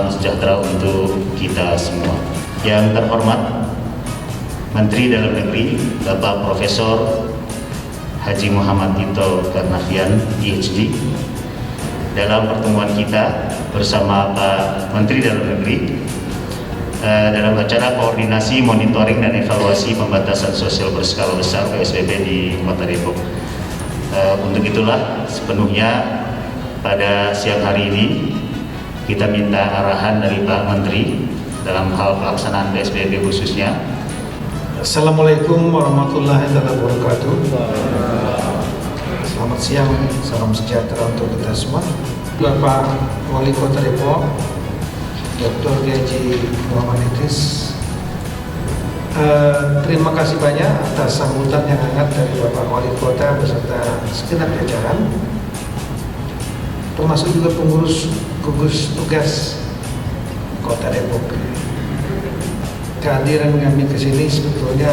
salam sejahtera untuk kita semua. Yang terhormat Menteri Dalam Negeri Bapak Profesor Haji Muhammad Tito Karnavian, PhD, dalam pertemuan kita bersama Pak Menteri Dalam Negeri dalam acara koordinasi, monitoring, dan evaluasi pembatasan sosial berskala besar PSBB di Kota Depok. Untuk itulah sepenuhnya pada siang hari ini kita minta arahan dari Pak Menteri dalam hal pelaksanaan PSBB khususnya. Assalamualaikum warahmatullahi wabarakatuh. Selamat siang, salam sejahtera untuk kita semua. Bapak Wali Kota Depok, Dr. Haji Muhammad Idris, terima kasih banyak atas sambutan yang hangat dari Bapak Wali Kota beserta segenap jajaran, termasuk juga pengurus gugus tugas Kota Depok. Kehadiran kami ke sini sebetulnya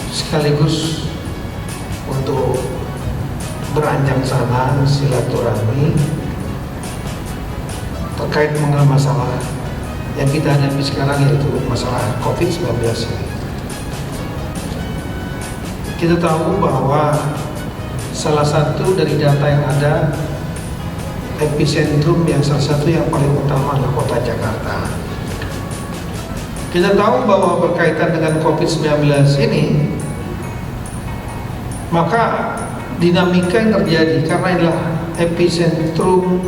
sekaligus untuk beranjak sana silaturahmi terkait mengenai masalah yang kita hadapi sekarang, yaitu masalah COVID-19 ini. Kita tahu bahwa salah satu dari data yang ada, epicentrum yang salah satu yang paling utama adalah kota Jakarta. Kita tahu bahwa berkaitan dengan COVID-19 ini, maka dinamika yang terjadi karena adalah epicentrum.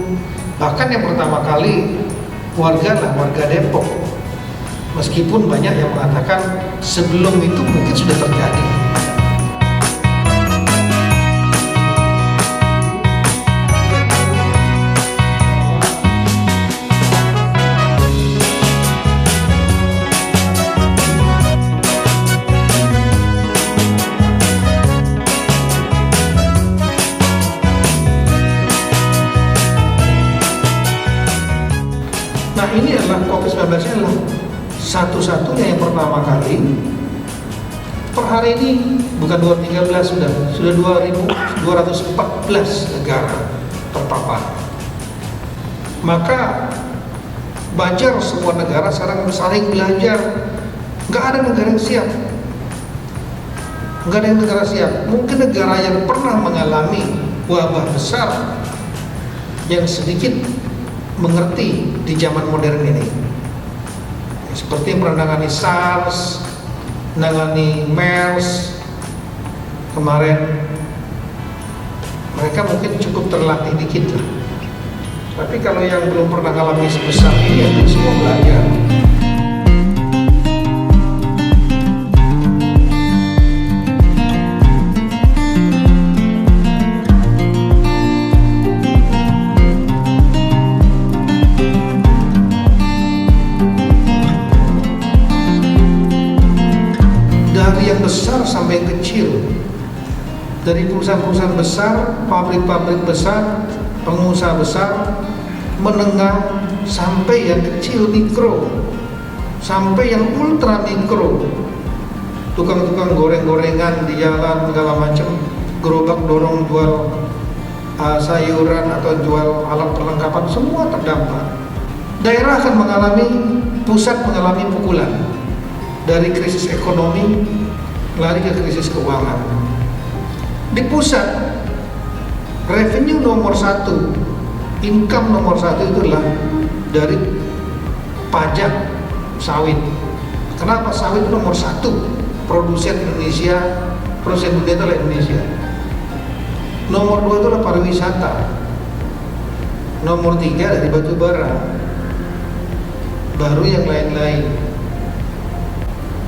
Bahkan yang pertama kali warga Depok, meskipun banyak yang mengatakan sebelum itu mungkin sudah terjadi. Nah, ini adalah COVID-19 adalah satu-satunya yang pertama kali per hari ini, bukan 2013, sudah 2.214 negara terpapar. Maka wajar semua negara sekarang saling belajar. Nggak ada negara yang siap. Nggak ada yang negara siap. Mungkin negara yang pernah mengalami wabah besar yang sedikit mengerti di zaman modern ini, seperti yang menangani SARS, menangani MERS kemarin, mereka mungkin cukup terlatih dikit lah. Tapi kalau yang belum pernah mengalami sebesar ini, ya semua belajar. Dari yang besar sampai yang kecil, dari perusahaan-perusahaan besar, pabrik-pabrik besar, pengusaha besar, menengah, sampai yang kecil mikro, sampai yang ultra mikro, tukang-tukang goreng-gorengan di jalan segala macam, gerobak dorong jual sayuran atau jual alat perlengkapan, semua terdampak. Daerah akan pusat mengalami pukulan. Dari krisis ekonomi lari ke krisis keuangan. Di pusat, revenue nomor satu, income nomor satu itu adalah dari pajak sawit. Kenapa sawit nomor satu? Produsen Indonesia, produsen dunia itu adalah Indonesia. Nomor dua itu adalah pariwisata. Nomor tiga dari batu bara. Baru yang lain-lain.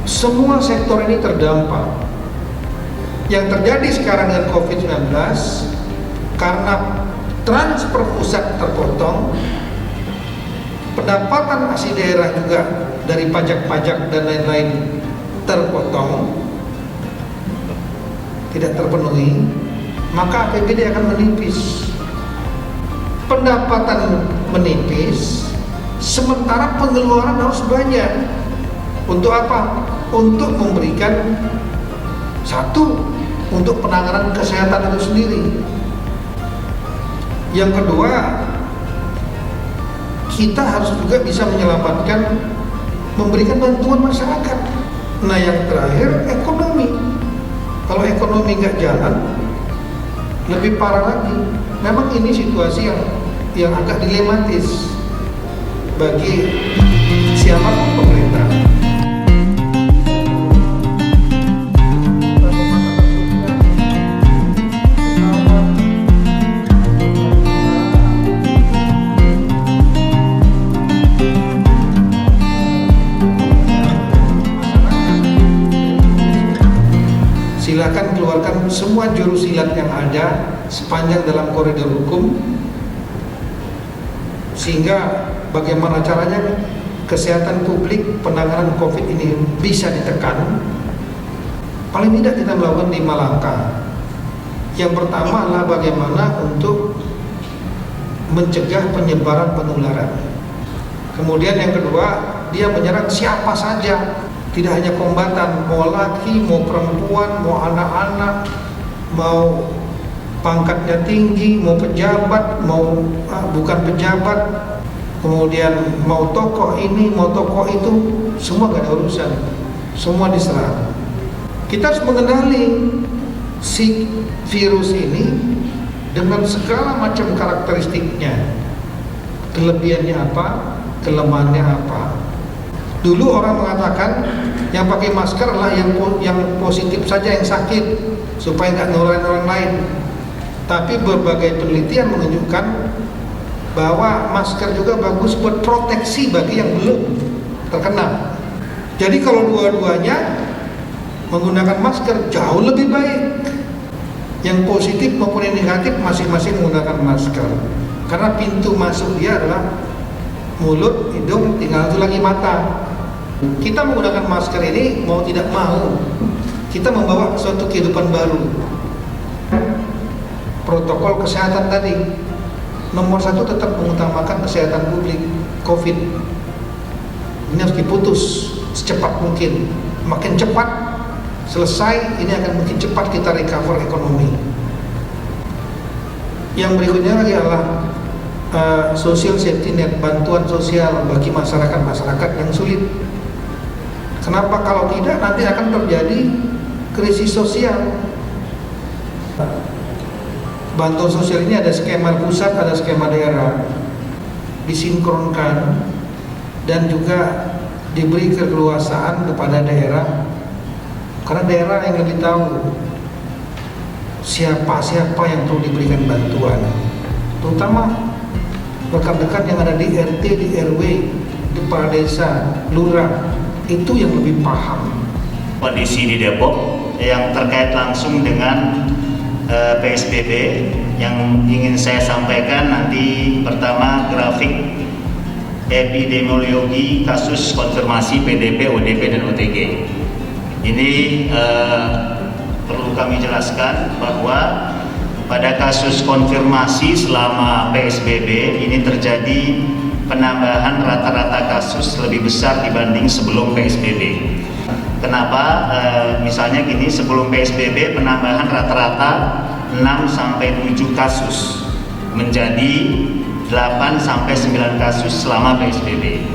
Semua sektor ini terdampak. Yang terjadi sekarang dengan COVID-19, karena transfer pusat terpotong, pendapatan asli daerah juga dari pajak-pajak dan lain-lain terpotong, tidak terpenuhi, maka APBD akan menipis. Pendapatan menipis, sementara pengeluaran harus banyak. Untuk apa? Untuk memberikan satu, untuk penanganan kesehatan itu sendiri. Yang kedua, kita harus juga bisa menyelamatkan, memberikan bantuan masyarakat. Nah yang terakhir ekonomi. Kalau ekonomi nggak jalan, lebih parah lagi. Memang ini situasi yang agak dilematis bagi siapapun pemerintah. Silakan keluarkan semua jurus silat yang ada sepanjang dalam koridor hukum, sehingga bagaimana caranya kesehatan publik penanganan COVID ini bisa ditekan. Paling tidak kita melakukan 5 langkah. Yang pertama adalah bagaimana untuk mencegah penyebaran penularan. Kemudian yang kedua, dia menyerang siapa saja, tidak hanya kombatan, mau laki, mau perempuan, mau anak-anak, mau pangkatnya tinggi, mau pejabat, mau bukan pejabat, kemudian mau tokoh ini, mau tokoh itu, semua gak ada urusan, semua diserang. Kita harus mengenali si virus ini dengan segala macam karakteristiknya, kelebihannya apa, kelemahannya apa. Dulu orang mengatakan yang pakai masker adalah yang positif saja yang sakit supaya nggak nularin orang lain. Tapi berbagai penelitian menunjukkan bahwa masker juga bagus buat proteksi bagi yang belum terkena. Jadi kalau dua-duanya menggunakan masker jauh lebih baik. Yang positif maupun yang negatif masing-masing menggunakan masker. Karena pintu masuk dia adalah mulut, hidung, tinggal satu lagi mata. Kita menggunakan masker ini mau tidak mau, kita membawa suatu kehidupan baru. Protokol kesehatan tadi, nomor 1 tetap mengutamakan kesehatan publik. COVID ini harus diputus secepat mungkin. Makin cepat selesai, ini akan makin cepat kita recover ekonomi. Yang berikutnya lagi adalah social safety net, bantuan sosial bagi masyarakat yang sulit. Kenapa? Kalau tidak nanti akan terjadi krisis sosial. Bantuan sosial ini ada skema pusat, ada skema daerah, disinkronkan dan juga diberi keleluasaan kepada daerah, karena daerah yang lebih tahu siapa yang perlu diberikan bantuan, terutama rekan-rekan yang ada di RT, di RW, di kepala desa, lurah, itu yang lebih paham. Kondisi di Depok yang terkait langsung dengan PSBB yang ingin saya sampaikan nanti, pertama grafik epidemiologi kasus konfirmasi PDP, ODP, dan OTG. Ini perlu kami jelaskan bahwa pada kasus konfirmasi selama PSBB ini terjadi penambahan rata-rata kasus lebih besar dibanding sebelum PSBB. Kenapa? Misalnya gini, sebelum PSBB penambahan rata-rata 6-7 kasus menjadi 8-9 kasus selama PSBB.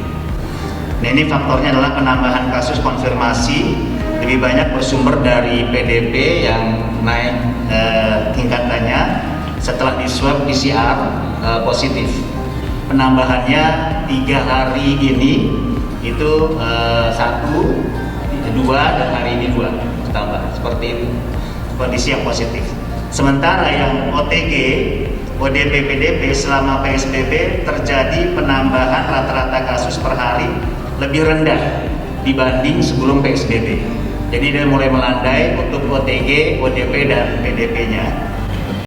Nah, ini faktornya adalah penambahan kasus konfirmasi lebih banyak bersumber dari PDP yang naik tingkatannya setelah di swab PCR positif. Penambahannya 3 hari ini itu 1, 2, dan hari ini 2 tambah, seperti itu kondisi yang positif. Sementara yang OTG, ODP, PDP selama PSBB terjadi penambahan rata-rata kasus per hari lebih rendah dibanding sebelum PSBB. Jadi dia mulai melandai untuk OTG, ODP, dan PDP-nya.